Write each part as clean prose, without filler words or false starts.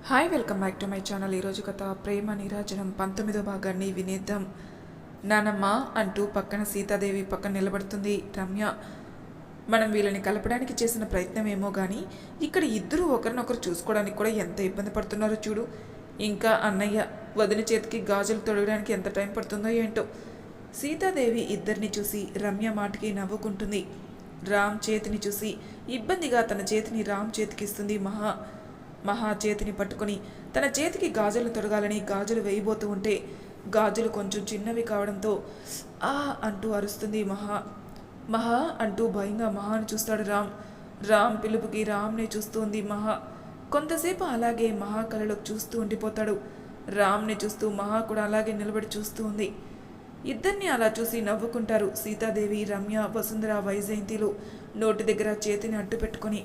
Hi welcome back to my channel. ఈరోజు కథ ప్రేమ నీరాజనం 19వ భాగాన్ని వినేద్దాం. నానమ్మ అంటూ పక్కన సీతాదేవి పక్కన నిలబడుతుంది రమ్య. మనం వీళ్ళని కలపడానికి చేసిన ప్రయత్నం ఏమో కానీ ఇక్కడ ఇద్దరు ఒకరినొకరు చూసుకోవడానికి కూడా ఎంత ఇబ్బంది పడుతున్నారో చూడు. ఇంకా అన్నయ్య వదిన చేతికి గాజులు తొడగడానికి ఎంత టైం పడుతుందో ఏంటో. సీతాదేవి ఇద్దరిని చూసి రమ్య మాటకి నవ్వుకుంటుంది. రామ్ చేతిని చూసి ఇబ్బందిగా తన చేతిని రామ్ చేతికిస్తుంది మహా చేతిని పట్టుకొని తన చేతికి గాజులు తొడగాలని గాజులు వేయబోతూ ఉంటే గాజులు కొంచెం చిన్నవి కావడంతో ఆ అంటూ అరుస్తుంది మహా అంటూ భయంగా మహాని చూస్తాడు రామ్ పిలుపుకి రామ్ని చూస్తుంది మహా. కొంతసేపు అలాగే మహా కళలోకి చూస్తూ ఉండిపోతాడు. రామ్ని చూస్తూ మహా కూడా అలాగే నిలబడి చూస్తూ ఉంది. ఇద్దరిని అలా చూసి నవ్వుకుంటారు సీతాదేవి, రమ్య, వసుంధర, వైజయంతిలు నోటి దగ్గర చేతిని అడ్డు పెట్టుకొని.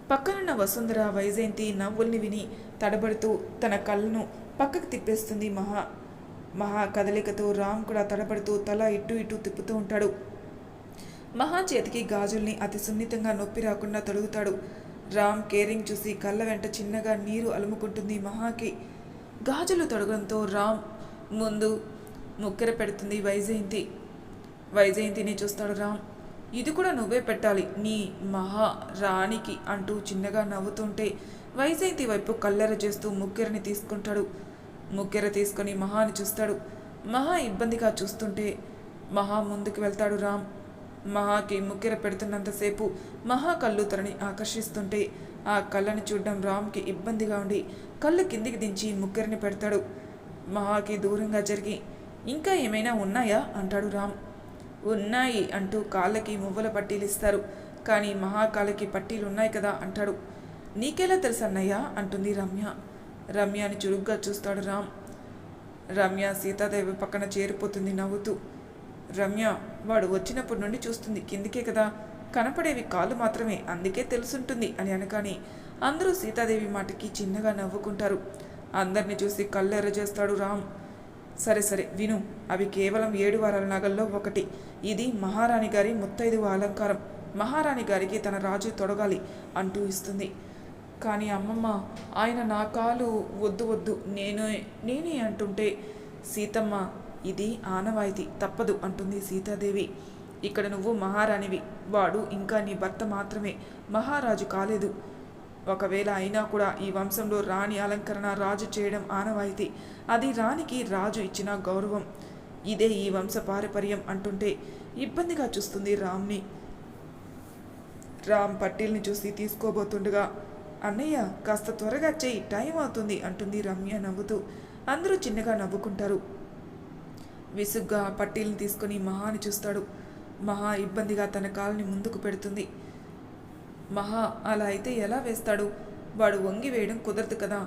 పక్కనున్న వసుంధర వైజయంతి నవ్వుల్ని విని తడబడుతూ తన కళ్ళను పక్కకు తిప్పేస్తుంది మహా కదలికతో రామ్ కూడా తడబడుతూ తల ఇటు తిప్పుతూ ఉంటాడు. మహా చేతికి గాజుల్ని అతి సున్నితంగా నొప్పి రాకుండా తొడుగుతాడు. రామ్ కేరింగ్ చూసి కళ్ళ వెంట చిన్నగా నీరు అలుముకుంటుంది మహాకి. గాజులు తొడగడంతో రామ్ ముందు ముక్కెర పెడుతుంది వైజయంతిని చూస్తాడు రామ్. ఇది కూడా నువ్వే పెట్టాలి నీ మహారాణికి అంటూ చిన్నగా నవ్వుతుంటే వైజయంతి వైపు కల్లెర చేస్తూ ముక్కెరని తీసుకుంటాడు. ముక్కెర తీసుకొని మహాని చూస్తాడు. మహా ఇబ్బందిగా చూస్తుంటే మహా ముందుకు వెళ్తాడు రామ్. మహాకి ముక్కెర పెడుతున్నంతసేపు మహా కళ్ళు తనని ఆకర్షిస్తుంటే ఆ కళ్ళని చూడడం రామ్కి ఇబ్బందిగా ఉండి కళ్ళు కిందికి దించి ముక్కెరని పెడతాడు. మహాకి దూరంగా జరిగి ఇంకా ఏమైనా ఉన్నాయా అంటాడు రామ్. ఉన్నాయి అంటూ కాళ్ళకి మువ్వల పట్టీలు ఇస్తారు. కానీ మహాకాళ్ళకి పట్టీలు ఉన్నాయి కదా అంటాడు. నీకెలా తెలుసు అన్నయ్య అంటుంది రమ్యని చురుగ్గా చూస్తాడు రామ్. రమ్య సీతాదేవి పక్కన చేరిపోతుంది నవ్వుతూ. రమ్య వాడు వచ్చినప్పటి నుండి చూస్తుంది కిందికే కదా, కనపడేవి కాళ్ళు మాత్రమే, అందుకే తెలుసుంటుంది అని అనగానే అందరూ సీతాదేవి మాటకి చిన్నగా నవ్వుకుంటారు. అందరిని చూసి కళ్ళు ఎర్రజేస్తాడు రామ్. సరే విను, అవి కేవలం 7 వారాల నగల్లో ఒకటి. ఇది మహారాణి గారి ముత్తైదువ అలంకారం. మహారాణి గారికి తన రాజు తొడగాలి అంటూ ఇస్తుంది. కానీ అమ్మమ్మ ఆయన నా కాలు వద్దు నేనే అంటుంటే సీతమ్మ ఇది ఆనవాయితీ తప్పదు అంటుంది సీతాదేవి. ఇక్కడ నువ్వు మహారాణివి, వాడు ఇంకా నీ భర్త మాత్రమే, మహారాజు కాలేదు. ఒకవేళ అయినా కూడా ఈ వంశంలో రాణి అలంకరణ రాజు చేయడం ఆనవాయితీ. అది రాణికి రాజు ఇచ్చిన గౌరవం. ఇదే ఈ వంశ పారపర్యం అంటుంటే ఇబ్బందిగా చూస్తుంది రామ్ని. రామ్ పట్టీల్ని చూసి తీసుకోబోతుండగా అన్నయ్య కాస్త త్వరగా చెయ్యి, టైం అవుతుంది అంటుంది రమ్య నవ్వుతూ. అందరూ చిన్నగా నవ్వుకుంటారు. విసుగ్గా పట్టీల్ని తీసుకొని మహాని చూస్తాడు. మహా ఇబ్బందిగా తన కాలుని ముందుకు పెడుతుంది. మహా అలా అయితే ఎలా వేస్తాడు, వాడు వంగి వేయడం కుదరదు కదా.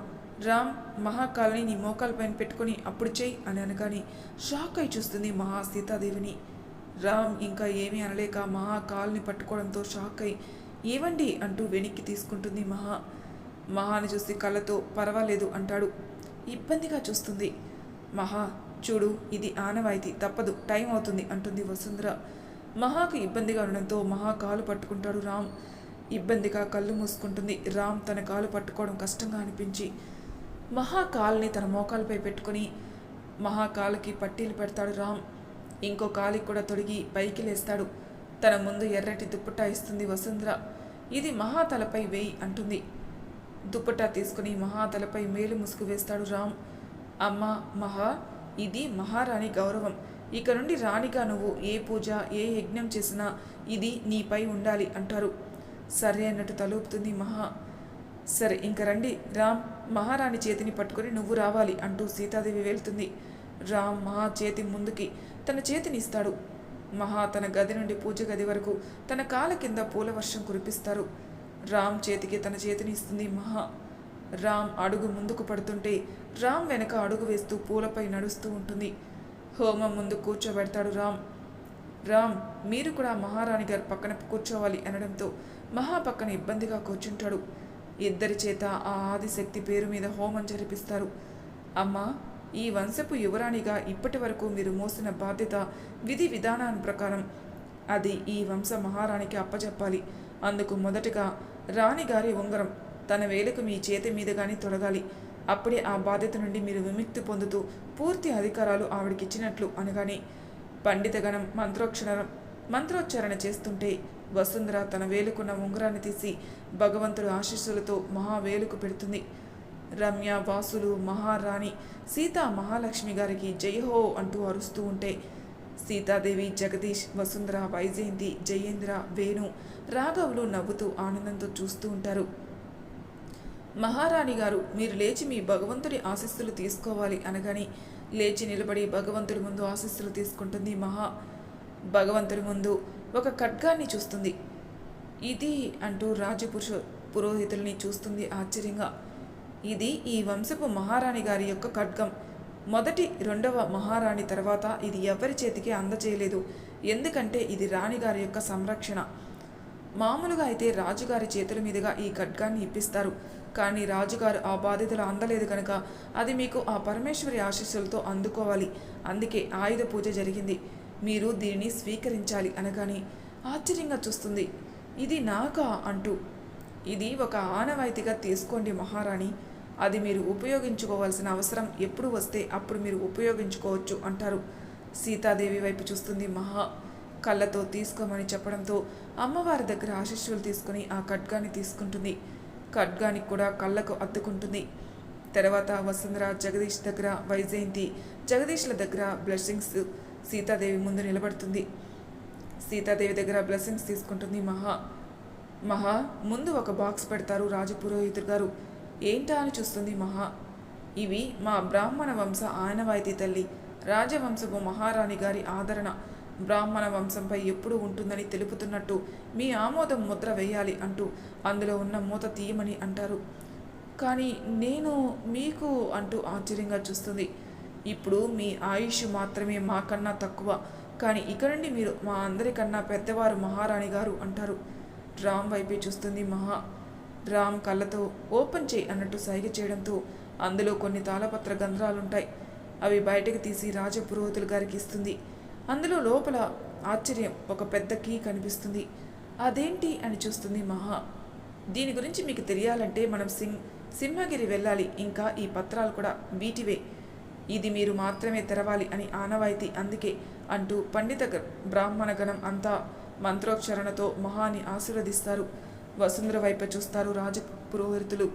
రామ్ మహాకాలని నీ మోకాలపైన పెట్టుకొని అప్పుడు చెయ్యి అని అనగానే షాక్ అయి చూస్తుంది మహా సీతాదేవిని. రామ్ ఇంకా ఏమీ అనలేక మహా కాలుని పట్టుకోవడంతో షాక్ అయి ఏవండి అంటూ వెనక్కి తీసుకుంటుంది మహాని చూసి కళ్ళతో పర్వాలేదు అంటాడు. ఇబ్బందిగా చూస్తుంది. మహా చూడు, ఇది ఆనవాయితీ తప్పదు, టైం అవుతుంది అంటుంది వసుంధర. మహాకు ఇబ్బందిగా ఉండడంతో మహా కాలు పట్టుకుంటాడు రామ్. ఇబ్బందిగా కళ్ళు మూసుకుంటుంది. రామ్ తన కాలు పట్టుకోవడం కష్టంగా అనిపించి మహా కాలుని తన మోకాలపై పెట్టుకుని మహా కాలుకి పట్టీలు పెడతాడు రామ్. ఇంకో కాలికి కూడా తొడిగి పైకి లేస్తాడు. తన ముందు ఎర్రటి దుప్పటా ఇస్తుంది వసుంధర. ఇది మహా తలపై వేయి అంటుంది. దుప్పటా తీసుకుని మహా తలపై మేలు ముసుగు వేస్తాడు రామ్. అమ్మా మహా, ఇది మహారాణి గౌరవం. ఇక నుండి రాణిగా నువ్వు ఏ పూజ ఏ యజ్ఞం చేసినా ఇది నీపై ఉండాలి అంటారు. సరే అన్నట్టు తలూపుతుంది మహా. సరే ఇంక రండి రామ్, మహారాణి చేతిని పట్టుకొని నువ్వు రావాలి అంటూ సీతాదేవి వెళ్తుంది. రామ్ మహా చేతి ముందుకి తన చేతిని ఇస్తాడు. మహా తన గది నుండి పూజ గది వరకు తన కాళ్ళ కింద పూల వర్షం కురిపిస్తారు. రామ్ చేతికి తన చేతిని ఇస్తుంది మహా. రామ్ అడుగు ముందుకు పడుతుంటే రామ్ వెనక అడుగు వేస్తూ పూలపై నడుస్తూ ఉంటుంది. హోమం ముందు కూర్చోబెడతాడు రామ్ మీరు కూడా మహారాణి గారి పక్కన కూర్చోవాలి అనడంతో మహా పక్కన ఇబ్బందిగా కూర్చుంటాడు. ఇద్దరి చేత ఆ ఆదిశక్తి పేరు మీద హోమం జరిపిస్తారు. అమ్మా, ఈ వంశపు యువరాణిగా ఇప్పటి వరకు మీరు మోసిన బాధ్యత విధి విధానాన్ని ప్రకారం అది ఈ వంశ మహారాణికి అప్పచెప్పాలి. అందుకు మొదటగా రాణిగారి ఉంగరం తన వేలుకు మీ చేతి మీద కానీ తొలగాలి. అప్పుడే ఆ బాధ్యత నుండి మీరు విముక్తి పొందుతూ పూర్తి అధికారాలు ఆవిడకిచ్చినట్లు అనగానే పండితగణం మంత్రోచ్చారణ చేస్తుంటే వసుంధర తన వేలుకున్న ఉంగరాన్ని తీసి భగవంతుడు ఆశీస్సులతో మహావేలుకు పెడుతుంది. రమ్య, వాసులు, మహారాణి, సీతా మహాలక్ష్మి గారికి జయహో అంటూ అరుస్తూ ఉంటే సీతాదేవి, జగదీష్, వసుంధర, వైజయంతి, జయేంద్ర, వేణు, రాఘవులు నవ్వుతూ ఆనందంతో చూస్తూ ఉంటారు. మహారాణి గారు, మీరు లేచి మీ భగవంతుడి ఆశీస్సులు తీసుకోవాలి అనగానే లేచి నిలబడి భగవంతుడి ముందు ఆశీస్సులు తీసుకుంటుంది. భగవంతుడి ముందు ఒక ఖడ్గాన్ని చూస్తుంది. ఇది అంటూ పురోహితుల్ని చూస్తుంది ఆశ్చర్యంగా. ఇది ఈ వంశపు మహారాణి గారి యొక్క ఖడ్గం. మొదటి, రెండవ మహారాణి తర్వాత ఇది ఎవరి చేతికి అందజేయలేదు. ఎందుకంటే ఇది రాణిగారి యొక్క సంరక్షణ. మామూలుగా అయితే రాజుగారి చేతుల మీదుగా ఈ ఖడ్గాన్ని ఇప్పిస్తారు. కానీ రాజుగారు ఆ బాధ్యతలు అందలేదు కనుక అది మీకు ఆ పరమేశ్వరి ఆశీస్సులతో అందుకోవాలి. అందుకే ఆయుధ పూజ జరిగింది. మీరు దీనిని స్వీకరించాలి అనగానే ఆశ్చర్యంగా చూస్తుంది. ఇది నాకా అంటూ. ఇది ఒక ఆనవాయితీగా తీసుకోండి మహారాణి. అది మీరు ఉపయోగించుకోవాల్సిన అవసరం ఎప్పుడు వస్తే అప్పుడు మీరు ఉపయోగించుకోవచ్చు అంటారు. సీతాదేవి వైపు చూస్తుంది. కళ్ళతో తీసుకోమని చెప్పడంతో అమ్మవారి దగ్గర ఆశీస్సులు తీసుకుని ఆ ఖడ్గాన్ని తీసుకుంటుంది. ఖడ్గానికి కూడా కళ్ళకు అద్దుకుంటుంది. తర్వాత వసుంధర, జగదీష్ దగ్గర, వైజయంతి, జగదీష్ల దగ్గర బ్లెస్సింగ్స్ సీతాదేవి ముందు నిలబడుతుంది. సీతాదేవి దగ్గర బ్లెస్సింగ్స్ తీసుకుంటుంది. ముందు ఒక బాక్స్ పెడతారు రాజపురోహితుడు గారు. ఏంటా అని చూస్తుంది. ఇవి మా బ్రాహ్మణ వంశ ఆనవాయితీ తల్లి. రాజవంశపు మహారాణి గారి ఆదరణ బ్రాహ్మణ వంశంపై ఎప్పుడూ ఉంటుందని తెలుపుతున్నట్టు మీ ఆమోదం ముద్ర వేయాలి అంటూ అందులో ఉన్న మూత తీయమని అంటారు. కానీ నేను మీకు అంటూ ఆశ్చర్యంగా చూస్తుంది. ఇప్పుడు మీ ఆయుష్ మాత్రమే మాకన్నా తక్కువ, కానీ ఇక నుండి మీరు మా అందరికన్నా పెద్దవారు మహారాణి గారు అంటారు. రామ్ వైపే చూస్తుంది. రామ్ కళ్ళతో ఓపెన్ చేయి అన్నట్టు సైగ చేయడంతో అందులో కొన్ని తాళపత్ర గంధ్రాలుంటాయి. అవి బయటకు తీసి రాజపురోహితులు గారికి ఇస్తుంది. అందులో లోపల ఆశ్చర్యం, ఒక పెద్ద కీ కనిపిస్తుంది. అదేంటి అని చూస్తుంది. దీని గురించి మీకు తెలియాలంటే మనం సింహగిరి వెళ్ళాలి. ఇంకా ఈ పత్రాలు కూడా వీటివే. ఇది మీరు మాత్రమే తెరవాలి అని ఆనవాయితీ, అందుకే అంటూ పండిత బ్రాహ్మణ గణం అంతా మంత్రోచ్చారణతో మహాని ఆశీర్వదిస్తారు. వసుంధర వైపు చూస్తారు రాజపురోహితులు.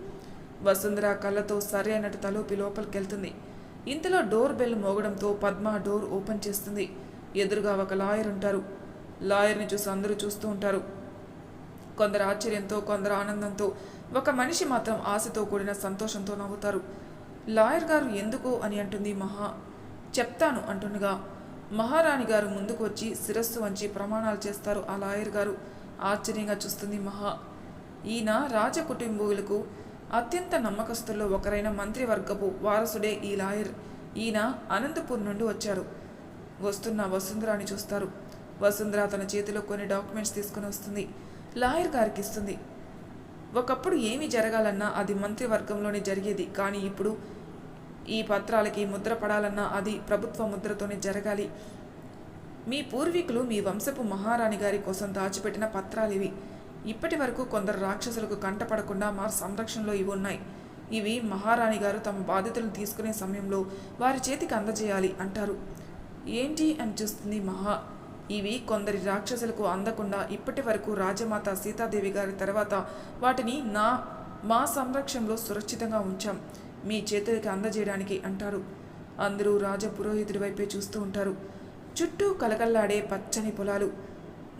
వసుంధర కళ్ళతో సరే అన్నట్టు తలోపి లోపలికెళ్తుంది. ఇంతలో డోర్ బెల్ మోగడంతో పద్మ డోర్ ఓపెన్ చేస్తుంది. ఎదురుగా ఒక లాయర్ ఉంటారు. లాయర్ని చూసి అందరూ చూస్తూ ఉంటారు. కొందరు ఆశ్చర్యంతో, కొందరు ఆనందంతో, ఒక మనిషి మాత్రం ఆశతో కూడిన సంతోషంతో నవ్వుతారు. లాయర్ గారు ఎందుకు అని అంటుంది. చెప్తాను అంటుండగా మహారాణి గారు ముందుకు వచ్చి శిరస్సు వంచి ప్రమాణాలు చేస్తారు. ఆ లాయర్ గారు ఆశ్చర్యంగా చూస్తుంది. ఈయన రాజకుటుంబీకులకు అత్యంత నమ్మకస్తుల్లో ఒకరైన మంత్రివర్గపు వారసుడే ఈ లాయర్. ఈయన అనంతపూర్ నుండి వచ్చారు. వస్తున్న వసుంధరాని చూస్తారు. వసుంధర తన చేతిలో కొన్ని డాక్యుమెంట్స్ తీసుకుని వస్తుంది. లాయర్ గారికి ఇస్తుంది. ఒకప్పుడు ఏమి జరగాలన్నా అది మంత్రివర్గంలోనే జరిగేది. కానీ ఇప్పుడు ఈ పత్రాలకి ముద్ర పడాలన్నా అది ప్రభుత్వ ముద్రతోనే జరగాలి. మీ పూర్వీకులు మీ వంశపు మహారాణి గారి కోసం దాచిపెట్టిన పత్రాలు ఇవి. ఇప్పటి వరకు కొందరు రాక్షసులకు కంటపడకుండా మా సంరక్షణలో ఇవి ఉన్నాయి. ఇవి మహారాణి గారు తమ బాధ్యతలను తీసుకునే సమయంలో వారి చేతికి అందజేయాలి అంటారు. ఏంటి అని చూస్తుంది. ఇవి కొందరి రాక్షసులకు అందకుండా ఇప్పటి వరకు రాజమాత సీతాదేవి గారి తర్వాత వాటిని మా సంరక్షణలో సురక్షితంగా ఉంచాం, మీ చేతులకి అందజేయడానికి అంటారు. అందరూ రాజపురోహితుడి వైపే చూస్తూ ఉంటారు. చుట్టూ కలకల్లాడే పచ్చని పొలాలు,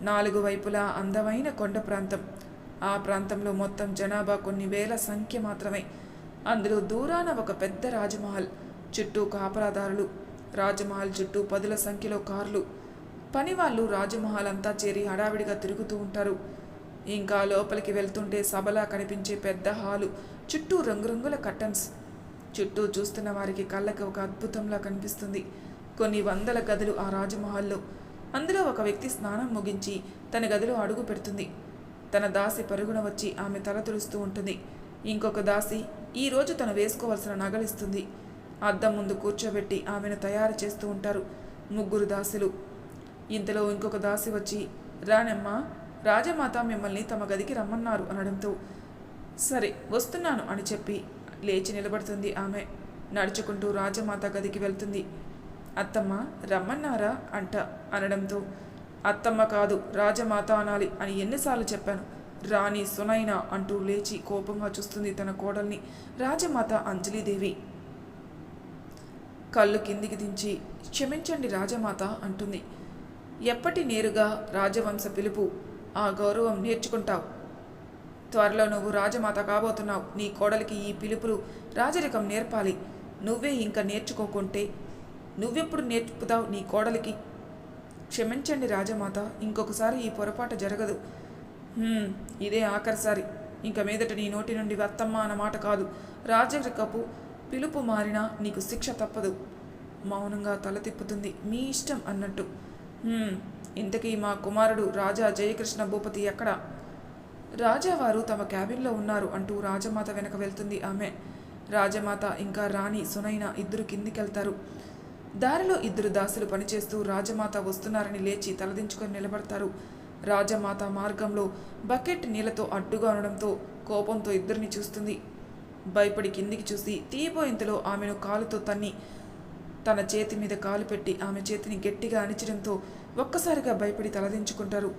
4 వైపులా అందమైన కొండ ప్రాంతం. ఆ ప్రాంతంలో మొత్తం జనాభా కొన్ని వేల సంఖ్య మాత్రమే. అందులో దూరాన ఒక పెద్ద రాజమహల్, చుట్టూ కాపలాదారులు. రాజమహల్ చుట్టూ 10ల సంఖ్యలో కార్లు. పనివాళ్ళు రాజమహల్ అంతా చేరి హడావిడిగా తిరుగుతూ ఉంటారు. ఇంకా లోపలికి వెళ్తుంటే సభలా కనిపించే పెద్ద హాలు, చుట్టూ రంగురంగుల కర్టన్స్. చుట్టూ చూస్తున్న వారికి కళ్ళకి ఒక అద్భుతంలా కనిపిస్తుంది. కొన్ని వందల గదులు ఆ రాజమహల్లో. అందులో ఒక వ్యక్తి స్నానం ముగించి తన గదిలో అడుగు పెడుతుంది. తన దాసి పరుగున వచ్చి ఆమె తల తుడుస్తూ ఉంటుంది. ఇంకొక దాసి ఈరోజు తను వేసుకోవాల్సిన నగలిస్తుంది. అద్దం ముందు కూర్చోబెట్టి ఆమెను తయారు చేస్తూ ఉంటారు 3 దాసులు. ఇంతలో ఇంకొక దాసి వచ్చి, రానమ్మా, రాజమాత మిమ్మల్ని తమ గదికి రమ్మన్నారు అనడంతో సరే వస్తున్నాను అని చెప్పి లేచి నిలబడుతుంది ఆమె. నడుచుకుంటూ రాజమాత గదికి వెళ్తుంది. అత్తమ్మ రమ్మన్నారా అనడంతో అత్తమ్మ కాదు రాజమాత అనాలి అని ఎన్నిసార్లు చెప్పాను, రాణి సునైనా అంటూ లేచి కోపంగా చూస్తుంది తన కోడల్ని రాజమాత అంజలీదేవి. కళ్ళు కిందికి దించి క్షమించండి రాజమాత అంటుంది. ఎప్పటి నేరుగా రాజవంశ పిలుపు, ఆ గౌరవం నేర్చుకుంటావు. త్వరలో నువ్వు రాజమాత కాబోతున్నావు. నీ కోడలికి ఈ పిలుపులు రాజరికం నేర్పాలి. నువ్వే ఇంకా నేర్చుకోకుంటే నువ్వెప్పుడు నేర్పుతావు నీ కోడలికి? క్షమించండి రాజమాత, ఇంకొకసారి ఈ పొరపాటు జరగదు. ఇదే ఆఖరిసారి. ఇంక మీదట నీ నోటి నుండి అత్తమ్మ అన్న మాట కాదు, రాజరికపు పిలుపు మారినా నీకు శిక్ష తప్పదు. మౌనంగా తల తిప్పుతుంది. మీ ఇష్టం అన్నట్టు. ఇంతకీ మా కుమారుడు రాజా జయకృష్ణ భూపతి ఎక్కడా? రాజావారు తమ క్యాబిన్లో ఉన్నారు అంటూ రాజమాత వెనక వెళ్తుంది ఆమె. రాజమాత ఇంకా రాణి సునైన ఇద్దరు కిందికెళ్తారు. దారిలో ఇద్దరు దాసులు పనిచేస్తూ రాజమాత వస్తున్నారని లేచి తలదించుకొని నిలబడతారు. రాజమాత మార్గంలో బకెట్ నీళ్లతో అడ్డుగా ఉండడంతో కోపంతో ఇద్దరిని చూస్తుంది. భయపడి కిందికి చూసి తీయబోయేంతలో ఆమెను కాలుతో తన్ని తన చేతి మీద కాలు పెట్టి ఆమె చేతిని గట్టిగా అణిచడంతో ఒక్కసారిగా భయపడి తలదించుకుంటారు.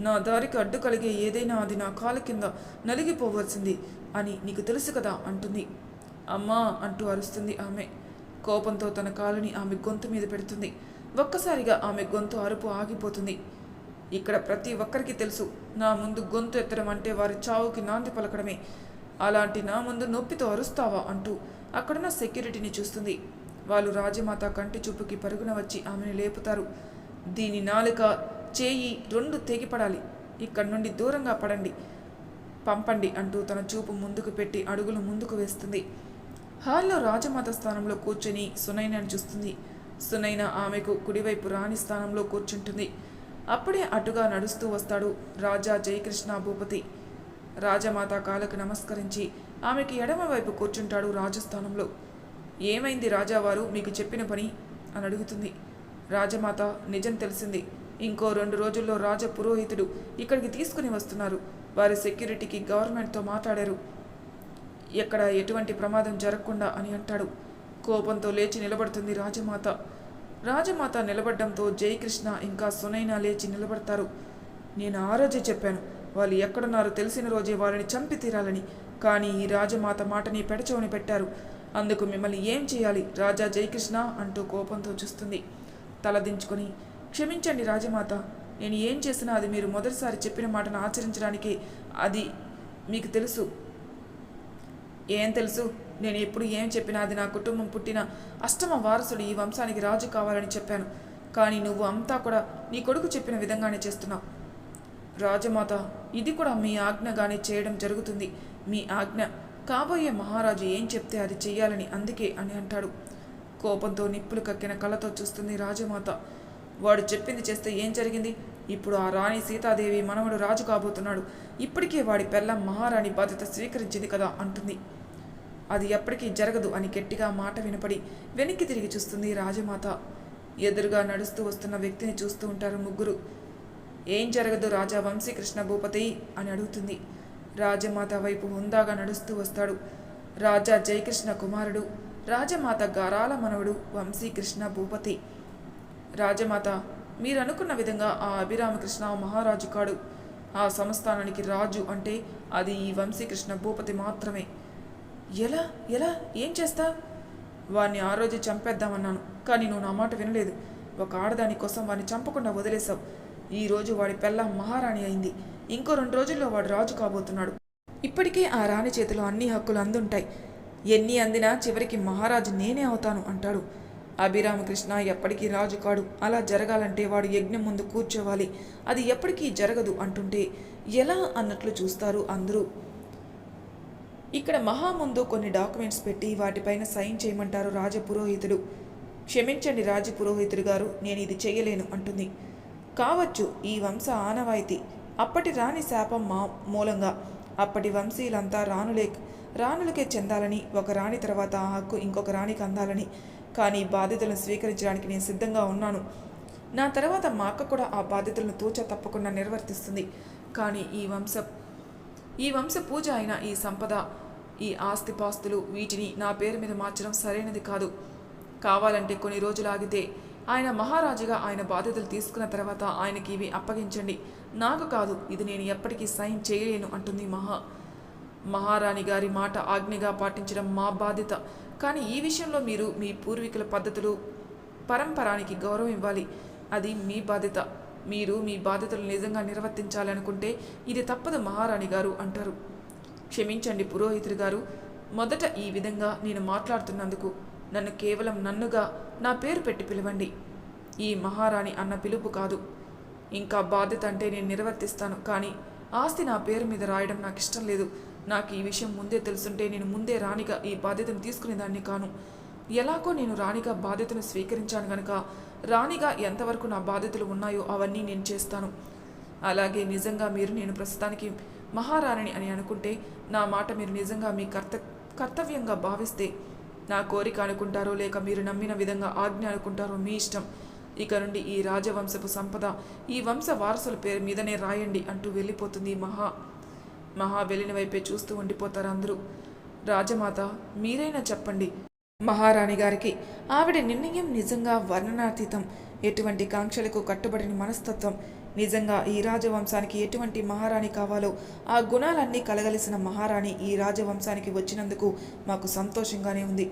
నా దారికి అడ్డు కలిగే ఏదైనా అది నా కాలు కింద నలిగిపోవలసింది అని నీకు తెలుసు కదా అంటుంది. అమ్మా అంటూ అరుస్తుంది ఆమె. కోపంతో తన కాలుని ఆమె గొంతు మీద పెడుతుంది. ఒక్కసారిగా ఆమె గొంతు అరుపు ఆగిపోతుంది. ఇక్కడ ప్రతి ఒక్కరికి తెలుసు, నా ముందు గొంతు ఎత్తడం అంటే వారి చావుకి నాంది పలకడమే. అలాంటి నా ముందు నొప్పితో అరుస్తావా అంటూ అక్కడున్న సెక్యూరిటీని చూస్తుంది. వాళ్ళు రాజమాత కంటి చూపుకి పరుగున వచ్చి ఆమెను లేపుతారు. దీని నాలుక చేయి రెండు తెగిపడాలి, ఇక్కడి నుండి దూరంగా పంపండి అంటూ తన చూపు ముందుకు పెట్టి అడుగులు ముందుకు వేస్తుంది. హాల్లో రాజమాత స్థానంలో కూర్చొని సునైనాను చూస్తుంది. సునైన ఆమెకు కుడివైపు రాణి స్థానంలో కూర్చుంటుంది. అప్పుడే అటుగా నడుస్తూ వస్తాడు రాజా జయకృష్ణ భూపతి. రాజమాత కాళ్ళకు నమస్కరించి ఆమెకి ఎడమవైపు కూర్చుంటాడు రాజస్థానంలో. ఏమైంది రాజావారు, మీకు చెప్పిన పని అని అడుగుతుంది. రాజమాత నిజం తెలిసింది. ఇంకో 2 రోజుల్లో రాజ పురోహితుడు ఇక్కడికి తీసుకుని వస్తున్నారు. వారి సెక్యూరిటీకి గవర్నమెంట్తో మాట్లాడారు, ఎక్కడ ఎటువంటి ప్రమాదం జరగకుండా అని అంటాడు. కోపంతో లేచి నిలబడుతుంది రాజమాత. రాజమాత నిలబడ్డంతో జయకృష్ణ ఇంకా సునైనా లేచి నిలబడతారు. నేను ఆ రోజే చెప్పాను, వాళ్ళు ఎక్కడున్నారో తెలిసిన రోజే వాళ్ళని చంపి తీరాలని. కానీ ఈ రాజమాత మాటని పెడచవని పెట్టారు. అందుకు మిమ్మల్ని ఏం చేయాలి రాజా జయకృష్ణ అంటూ కోపంతో చూస్తుంది. తలదించుకొని క్షమించండి రాజమాత, నేను ఏం చేసినా అది మీరు మొదటిసారి చెప్పిన మాటను ఆచరించడానికి. అది మీకు తెలుసు. ఏం తెలుసు? నేను ఎప్పుడు ఏం చెప్పినా అది నా కుటుంబం పుట్టిన అష్టమ వారసుడు ఈ వంశానికి రాజు కావాలని చెప్పాను. కానీ నువ్వు అంతా కూడా నీ కొడుకు చెప్పిన విధంగానే చేస్తున్నావు. రాజమాత, ఇది కూడా మీ ఆజ్ఞగానే చేయడం జరుగుతుంది. మీ ఆజ్ఞ. కాబోయే మహారాజు ఏం చెప్తే అది చెయ్యాలని, అందుకే అని అంటాడు. కోపంతో నిప్పులు కక్కిన కళ్ళతో చూస్తుంది రాజమాత. వాడు చెప్పింది చేస్తే ఏం జరిగింది? ఇప్పుడు ఆ రాణి సీతాదేవి మనవడు రాజు కాబోతున్నాడు. ఇప్పటికే వాడి పెళ్ళం మహారాణి బాధ్యత స్వీకరించింది కదా అంటుంది. అది ఎప్పటికీ జరగదు అని గట్టిగా మాట వినపడి వెనక్కి తిరిగి చూస్తుంది రాజమాత. ఎదురుగా నడుస్తూ వస్తున్న వ్యక్తిని చూస్తూ ఉంటారు ముగ్గురు. ఏం జరగదు రాజా వంశీకృష్ణ భూపతి అని అడుగుతుంది. రాజమాత వైపు హుందాగా నడుస్తూ వస్తాడు రాజా జయకృష్ణ కుమారుడు, రాజమాత గారాల మనవడు వంశీకృష్ణ భూపతి. రాజమాత, మీరు అనుకున్న విధంగా ఆ అభిరామకృష్ణ మహారాజు కాడు. ఆ సంస్థానానికి రాజు అంటే అది ఈ వంశీకృష్ణ భూపతి మాత్రమే. ఎలా ఎలా ఏం చేస్తా? వాణ్ణి ఆ రోజు చంపేద్దామన్నాను, కానీ నువ్వు నా మాట వినలేదు. ఒక ఆడదాని కోసం వాడిని చంపకుండా వదిలేశావు. ఈరోజు వాడి పెళ్ళాం మహారాణి అయింది. ఇంకో 2 రోజుల్లో వాడు రాజు కాబోతున్నాడు. ఇప్పటికే ఆ రాణి చేతిలో అన్ని హక్కులు అందుంటాయి. ఎన్ని అందినా చివరికి మహారాజు నేనే అవుతాను అంటాడు. అభిరామకృష్ణ ఎప్పటికీ రాజు కాడు. అలా జరగాలంటే వాడు యజ్ఞం ముందు కూర్చోవాలి. అది ఎప్పటికీ జరగదు అంటుంటే ఎలా అన్నట్లు చూస్తారు అందరూ. ఇక్కడ మహా ముందు కొన్ని డాక్యుమెంట్స్ పెట్టి వాటిపైన సైన్ చేయమంటారు రాజపురోహితుడు. క్షమించండి రాజపురోహితుడు గారు, నేను ఇది చేయలేను అంటుంది. కావచ్చు, ఈ వంశ ఆనవాయితీ. అప్పటి రాణి శాపం మూలంగా అప్పటి వంశీయులంతా రాణులకే చెందాలని, ఒక రాణి తర్వాత ఆ హక్కు ఇంకొక రాణికి అందాలని. కానీ బాధ్యతలను స్వీకరించడానికి నేను సిద్ధంగా ఉన్నాను. నా తర్వాత మా అక్క కూడా ఆ బాధ్యతలను తూచ తప్పకుండా నిర్వర్తిస్తుంది. కానీ ఈ వంశ పూజ అయిన ఈ సంపద, ఈ ఆస్తిపాస్తులు వీటిని నా పేరు మీద మార్చడం సరైనది కాదు. కావాలంటే కొన్ని రోజులు ఆగితే ఆయన మహారాజుగా ఆయన బాధ్యతలు తీసుకున్న తర్వాత ఆయనకి ఇవి అప్పగించండి. నాకు కాదు, ఇది నేను ఎప్పటికీ సైన్ చేయలేను అంటుంది మహారాణి గారి మాట ఆజ్ఞగా పాటించడం మా బాధ్యత. కానీ ఈ విషయంలో మీరు మీ పూర్వీకుల పద్ధతులు పరంపరానికి గౌరవం ఇవ్వాలి. అది మీ బాధ్యత. మీరు మీ బాధ్యతలు నిజంగా నిర్వర్తించాలనుకుంటే ఇది తప్పదు మహారాణి గారు అంటారు. క్షమించండి పురోహితుడు గారు, మొదట ఈ విధంగా నేను మాట్లాడుతున్నందుకు నన్ను కేవలం నన్నుగా నా పేరు పెట్టి పిలవండి. ఈ మహారాణి అన్న పిలుపు కాదు. ఇంకా బాధ్యత అంటే నేను నిర్వర్తిస్తాను, కానీ ఆస్తి నా పేరు మీద రాయడం నాకు ఇష్టం లేదు. నాకు ఈ విషయం ముందే తెలుసుంటే నేను ముందే రాణిగా ఈ బాధ్యతను తీసుకునేదాన్ని కాను. ఎలాగో నేను రాణిగా బాధ్యతను స్వీకరించాను గనక రాణిగా ఎంతవరకు నా బాధ్యతలు ఉన్నాయో అవన్నీ నేను చేస్తాను. అలాగే నిజంగా మీరు నేను ప్రస్తుతానికి మహారాణిని అని అనుకుంటే, నా మాట మీరు నిజంగా మీ కర్తవ్యంగా భావిస్తే నా కోరిక అనుకుంటారో లేక మీరు నమ్మిన విధంగా ఆజ్ఞ అనుకుంటారో మీ ఇష్టం. ఇక నుండి ఈ రాజవంశపు సంపద ఈ వంశ వారసుల పేరు మీదనే రాయండి అంటూ వెళ్ళిపోతుంది మహా వెళ్ళిన వైపే చూస్తూ ఉండిపోతారు అందరూ. రాజమాత మీరైనా చెప్పండి. మహారాణి గారికి ఆవిడ నిర్ణయం నిజంగా వర్ణనాతీతం. ఎటువంటి కాంక్షలకు కట్టుబడిన మనస్తత్వం. నిజంగా ఈ రాజవంశానికి ఎటువంటి మహారాణి కావాలో ఆ గుణాలన్నీ కలగలిసిన మహారాణి ఈ రాజవంశానికి వచ్చినందుకు మాకు సంతోషంగానే ఉంది.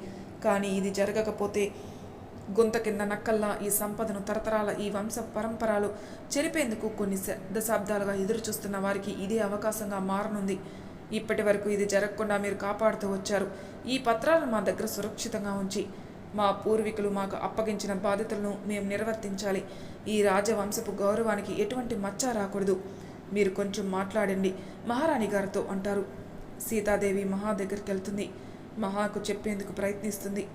కానీ ఇది జరగకపోతే గుంత కింద నక్కల్లా ఈ సంపదను తరతరాల ఈ వంశ పరంపరలు చెరిపేందుకు కొన్ని దశాబ్దాలుగా ఎదురు చూస్తున్న వారికి ఇదే అవకాశంగా మారనుంది. ఇప్పటి వరకు ఇది జరగకుండా మీరు కాపాడుతూ వచ్చారు. ఈ పత్రాలను మా దగ్గర సురక్షితంగా ఉంచి మా పూర్వీకులు మాకు అప్పగించిన బాధ్యతలను మేము నిర్వర్తించాలి. ఈ రాజవంశపు గౌరవానికి ఎటువంటి మచ్చ రాకూడదు. మీరు కొంచెం మాట్లాడండి మహారాణి గారితో అంటారు. సీతాదేవి మహా దగ్గరికి వెళ్తుంది. మహాకు చెప్పేందుకు ప్రయత్నిస్తుంది.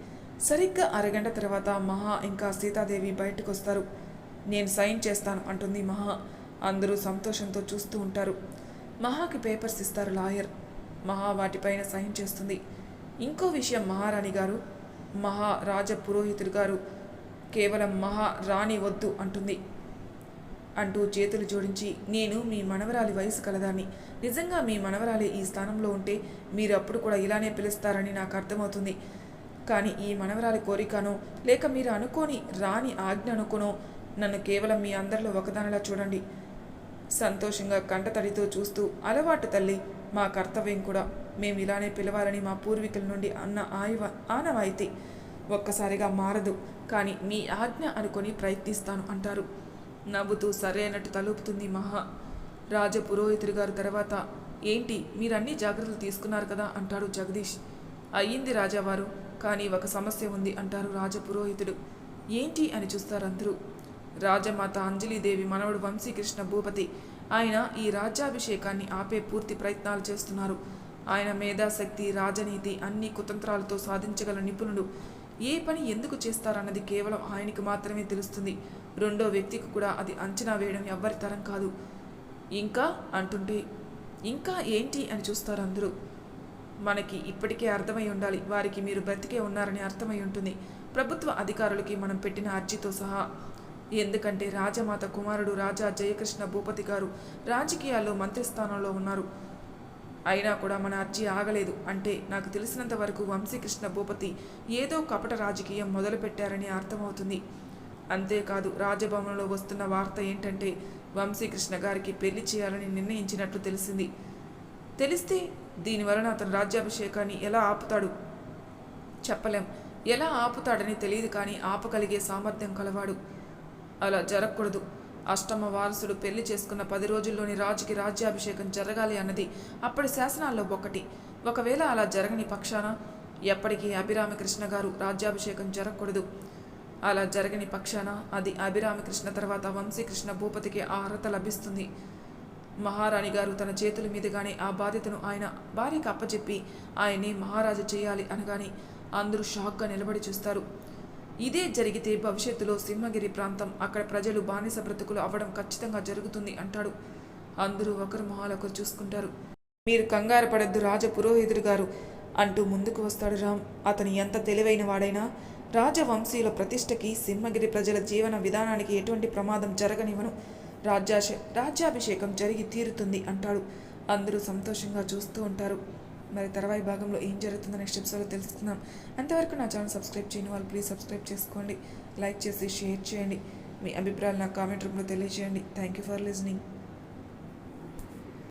సరిగ్గా అరగంట తర్వాత మహా ఇంకా సీతాదేవి బయటకు వస్తారు. నేను సైన్ చేస్తాను అంటుంది మహా. అందరూ సంతోషంతో చూస్తూ ఉంటారు. మహాకి పేపర్స్ ఇస్తారు లాయర్. మహా వాటిపైన సైన్ చేస్తుంది. ఇంకో విషయం మహారాణి గారు, మహారాజ పురోహితుడు గారు కేవలం మహారాణి వద్దు అంటూ చేతులు జోడించి, నేను మీ మనవరాలి వయసు కలదాన్ని. నిజంగా మీ మనవరాలి ఈ స్థానంలో ఉంటే మీరు అప్పుడు కూడా ఇలానే పిలుస్తారని నాకు అర్థమవుతుంది. కానీ ఈ మనవరాలి కోరికనో లేక మీరు అనుకోని రాణి ఆజ్ఞ అనుకోనో నన్ను కేవలం మీ అందరిలో ఒకదానిలా చూడండి. సంతోషంగా కంటతడితో చూస్తూ, అలవాటు తల్లి, మా కర్తవ్యం కూడా. మేము ఇలానే పిలవాలని మా పూర్వీకుల నుండి అన్న ఆనవాయితీ ఒక్కసారిగా మారదు. కానీ మీ ఆజ్ఞ అనుకొని ప్రయత్నిస్తాను అంటారు. నవ్వుతూ సరే అన్నట్టు తలుపుతుంది మహా. రాజ పురోహితుడి గారు తర్వాత, ఏంటి మీరన్నీ జాగ్రత్తలు తీసుకున్నారు కదా అంటాడు జగదీష్. అయ్యింది రాజావారు, కానీ ఒక సమస్య ఉంది అంటారు రాజ పురోహితుడు. ఏంటి అని చూస్తారు అందరూ. రాజమాత అంజలీదేవి మనవడు వంశీకృష్ణ భూపతి. ఆయన ఈ రాజ్యాభిషేకాన్ని ఆపే పూర్తి ప్రయత్నాలు చేస్తున్నారు. ఆయన మేధాశక్తి, రాజనీతి అన్ని కుతంత్రాలతో సాధించగల నిపుణుడు. ఏ పని ఎందుకు చేస్తారన్నది కేవలం ఆయనకు మాత్రమే తెలుస్తుంది. రెండో వ్యక్తికి కూడా అది అంచనా వేయడం ఎవ్వరి తరం కాదు. ఇంకా అంటుంటే, ఇంకా ఏంటి అని చూస్తారు అందరూ. మనకి ఇప్పటికే అర్థమై ఉండాలి, వారికి మీరు బ్రతికే ఉన్నారని అర్థమై ఉంటుంది, ప్రభుత్వ అధికారులకి మనం పెట్టిన అర్జీతో సహా. ఎందుకంటే రాజమాత కుమారుడు రాజా జయకృష్ణ భూపతి గారు రాజకీయాల్లో మంత్రిస్థానంలో ఉన్నారు. అయినా కూడా మన అర్జీ ఆగలేదు. అంటే నాకు తెలిసినంత వరకు వంశీకృష్ణ భూపతి ఏదో కపట రాజకీయం మొదలుపెట్టారని అర్థమవుతుంది. అంతేకాదు, రాజభవనంలో వస్తున్న వార్త ఏంటంటే వంశీకృష్ణ గారికి పెళ్లి చేయాలని నిర్ణయించినట్లు తెలిస్తే దీనివలన అతను రాజ్యాభిషేకాన్ని ఎలా ఆపుతాడు చెప్పలేం. ఎలా ఆపుతాడని తెలియదు, కానీ ఆపగలిగే సామర్థ్యం కలవాడు. అలా జరగకూడదు. అష్టమ వారసుడు పెళ్లి చేసుకున్న 10 రోజుల్లోని రాజుకి రాజ్యాభిషేకం జరగాలి అన్నది అప్పటి శాసనాల్లో ఒకటి. ఒకవేళ అలా జరగని పక్షాన ఎప్పటికీ అభిరామకృష్ణ గారు రాజ్యాభిషేకం జరగకూడదు. అలా జరగని పక్షాన అది అభిరామకృష్ణ తర్వాత వంశీకృష్ణ భూపతికి ఆ అర్హత లభిస్తుంది. మహారాణి గారు తన చేతుల మీదుగానే ఆ బాధ్యతను ఆయన భార్యకు అప్పచెప్పి ఆయన్ని మహారాజు చేయాలి అనగానే అందరూ షాక్గా నిలబడి చూస్తారు. ఇదే జరిగితే భవిష్యత్తులో సింహగిరి ప్రాంతం, అక్కడ ప్రజలు బానిస బ్రతుకులు అవ్వడం ఖచ్చితంగా జరుగుతుంది అంటాడు. అందరూ ఒకరు మొహాలొకరు చూసుకుంటారు. మీరు కంగారు పడద్దు రాజ పురోహితుడు గారు అంటూ ముందుకు వస్తాడు రామ్. అతను ఎంత తెలివైన వాడైనా రాజవంశీయుల ప్రతిష్టకి, సింహగిరి ప్రజల జీవన విధానానికి ఎటువంటి ప్రమాదం జరగనివ్వను. రాజ్యాభిషేకం జరిగి తీరుతుంది అంటాడు. అందరూ సంతోషంగా చూస్తూ ఉంటారు. మరి తర్వాయి భాగంలో ఏం జరుగుతుందో నెక్స్ట్ ఎపిసోడ్లో తెలుసుకుందాం. అంతవరకు నా ఛానల్ సబ్స్క్రైబ్ చేయని వాళ్ళు ప్లీజ్ సబ్స్క్రైబ్ చేసుకోండి, లైక్ చేసి షేర్ చేయండి, మీ అభిప్రాయాలు నా కామెంట్ రూమ్లో తెలియజేయండి. Thank you for listening.